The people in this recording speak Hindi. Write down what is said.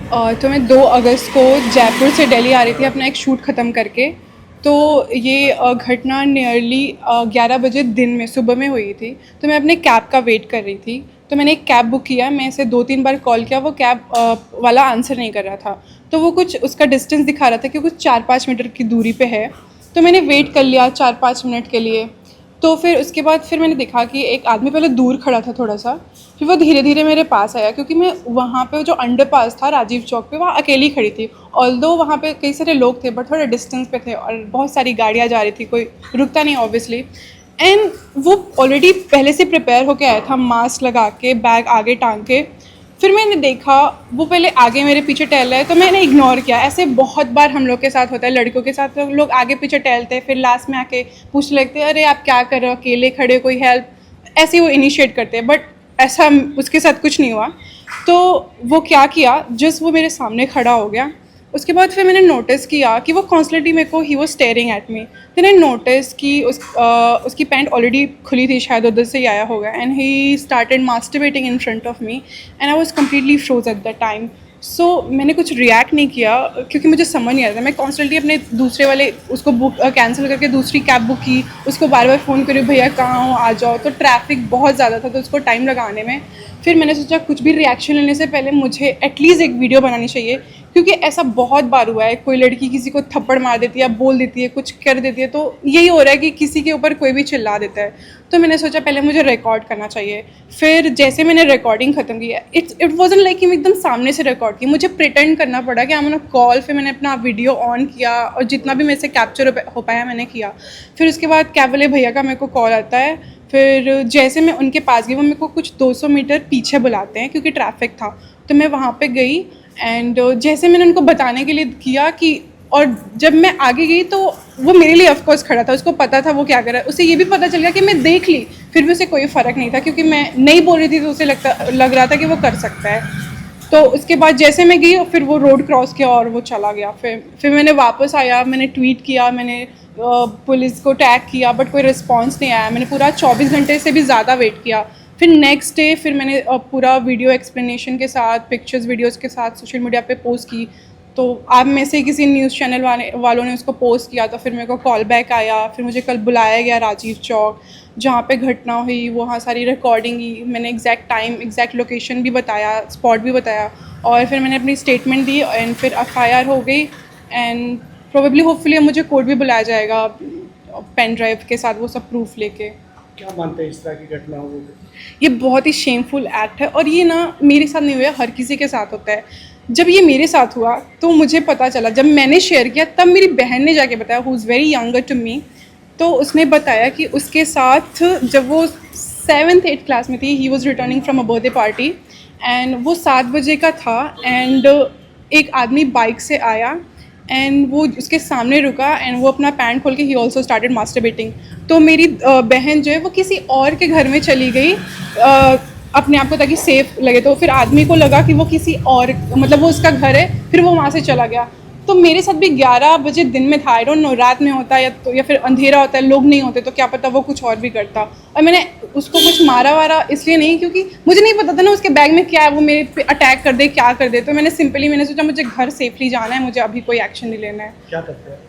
तो मैं 2 अगस्त को जयपुर से दिल्ली आ रही थी अपना एक शूट ख़त्म करके। तो ये घटना नियरली 11 बजे दिन में सुबह में हुई थी। तो मैं अपने कैब का वेट कर रही थी। तो मैंने एक कैब बुक किया, मैं इसे 2-3 बार कॉल किया, वो कैब वाला आंसर नहीं कर रहा था। तो वो कुछ उसका डिस्टेंस दिखा रहा था कि कुछ 4-5 मीटर की दूरी पे है। तो मैंने वेट कर लिया 4-5 मिनट के लिए। तो फिर उसके बाद फिर मैंने देखा कि एक आदमी पहले दूर खड़ा था थोड़ा सा, फिर वो धीरे धीरे मेरे पास आया, क्योंकि मैं वहाँ पे जो अंडरपास था राजीव चौक पे, वहाँ अकेली खड़ी थी। ऑल्दो वहाँ पे कई सारे लोग थे बट थोड़े डिस्टेंस पे थे और बहुत सारी गाड़ियाँ जा रही थी, कोई रुकता नहीं ऑब्वियसली। एंड वो ऑलरेडी पहले से प्रिपेयर होके आया था, मास्क लगा के, बैग आगे टांग के। फिर मैंने देखा वो पहले आगे मेरे पीछे टहल रहा है, तो मैंने इग्नोर किया। ऐसे बहुत बार हम लोग के साथ होता है, लड़कों के साथ, तो लोग आगे पीछे टहलते हैं, फिर लास्ट में आके पूछने लगते हैं, अरे आप क्या कर रहे हो, अकेले खड़े हो, कोई हेल्प, ऐसे वो इनिशिएट करते हैं। बट ऐसा उसके साथ कुछ नहीं हुआ। तो वो क्या किया, जस्ट वो मेरे सामने खड़ा हो गया। उसके बाद फिर मैंने नोटिस किया कि वो कॉन्स्टेंटली मेरे को, he was staring at me. फिर मैंने नोटिस कि उसकी पैंट ऑलरेडी खुली थी, शायद उधर से ही आया होगा। And he started masturbating in front of me and I was completely froze at the time. So मैंने कुछ रिएक्ट नहीं किया क्योंकि मुझे समझ नहीं आ रहा था। मैं कॉन्स्टेंटली अपने दूसरे वाले उसको बुक कैंसिल करके दूसरी कैब बुक की, उसको बार बार फ़ोन करी, भैया कहाँ हो, आ जाओ। तो ट्रैफिक बहुत ज़्यादा था तो उसको टाइम लगाने में फिर मैंने सोचा कुछ भी रिएक्शन लेने से पहले मुझे एटलीस्ट एक वीडियो बनानी चाहिए, क्योंकि ऐसा बहुत बार हुआ है, कोई लड़की किसी को थप्पड़ मार देती है, बोल देती है, कुछ कर देती है। तो यही हो रहा है कि किसी के ऊपर कोई भी चिल्ला देता है। तो मैंने सोचा पहले मुझे रिकॉर्ड करना चाहिए। फिर जैसे मैंने रिकॉर्डिंग ख़त्म की, इट वॉजन लाइक कि मैं एकदम सामने से रिकॉर्ड की, मुझे प्रिटेंड करना पड़ा कि I am on a call. फिर मैंने अपना वीडियो ऑन किया और जितना भी मेरे से कैप्चर हो पाया मैंने किया। फिर उसके बाद कैब वाले भैया का मेरे को कॉल आता है। फिर जैसे मैं उनके पास गई, वो मेरे को कुछ 200 मीटर पीछे बुलाते हैं क्योंकि ट्रैफिक था। तो मैं वहाँ पे गई एंड जैसे मैंने उनको बताने के लिए किया कि, और जब मैं आगे गई तो वो मेरे लिए ऑफकोर्स खड़ा था, उसको पता था वो क्या कर रहा है। उसे ये भी पता चल गया कि मैं देख ली, फिर भी उसे कोई फ़र्क नहीं था क्योंकि मैं नहीं बोल रही थी तो उसे लग रहा था कि वो कर सकता है। तो उसके बाद जैसे मैं गई और फिर वो रोड क्रॉस किया और वो चला गया। फिर मैंने वापस आया, मैंने ट्वीट किया, मैंने पुलिस को टैग किया बट कोई रिस्पांस नहीं आया। मैंने पूरा 24 घंटे से भी ज़्यादा वेट किया। फिर नेक्स्ट डे फिर मैंने पूरा वीडियो एक्सप्लेनेशन के साथ, पिक्चर्स वीडियोस के साथ सोशल मीडिया पे पोस्ट की। तो आप में से किसी न्यूज़ चैनल वालों ने उसको पोस्ट किया तो फिर मेरे को कॉल बैक आया। फिर मुझे कल बुलाया गया राजीव चौक जहाँ पे घटना हुई, वहाँ सारी रिकॉर्डिंग की, मैंने एग्जैक्ट टाइम, एग्जैक्ट लोकेशन भी बताया, स्पॉट भी बताया और फिर मैंने अपनी स्टेटमेंट दी एंड फिर एफआईआर हो गई। एंड प्रोबेबली होपफुली मुझे कोर्ट भी बुलाया जाएगा पेन ड्राइव के साथ, वो सब प्रूफ लेके। क्या मानते हैं इस तरह की घटना हो गई? ये बहुत ही शेमफुल एक्ट है और ये ना मेरे साथ नहीं हुआ, हर किसी के साथ होता है। जब ये मेरे साथ हुआ तो मुझे पता चला, जब मैंने शेयर किया तब मेरी बहन ने जाके बताया, who is very younger to me. तो उसने बताया कि उसके साथ जब वो 7th-8th क्लास में थी, he was returning from a birthday party and वो 7 बजे का था एंड एक आदमी बाइक से आया एंड वो उसके सामने रुका एंड वो अपना पैंट खोल के ही ऑल्सो स्टार्टेड मास्टरबेटिंग। तो मेरी बहन जो है वो किसी और के घर में चली गई अपने आप को, ताकि सेफ लगे। तो फिर आदमी को लगा कि वो किसी और, मतलब वो उसका घर है, फिर वो वहाँ से चला गया। तो मेरे साथ भी 11 बजे दिन में था, आई डोंट नो रात में होता है या फिर अंधेरा होता है, लोग नहीं होते, तो क्या पता वो कुछ और भी करता। और मैंने उसको कुछ मारा वारा इसलिए नहीं क्योंकि मुझे नहीं पता था ना उसके बैग में क्या है, वो मेरे पे अटैक कर दे, क्या कर दे। तो मैंने सोचा मुझे घर सेफली जाना है, मुझे अभी कोई एक्शन नहीं लेना है। क्या करते हैं?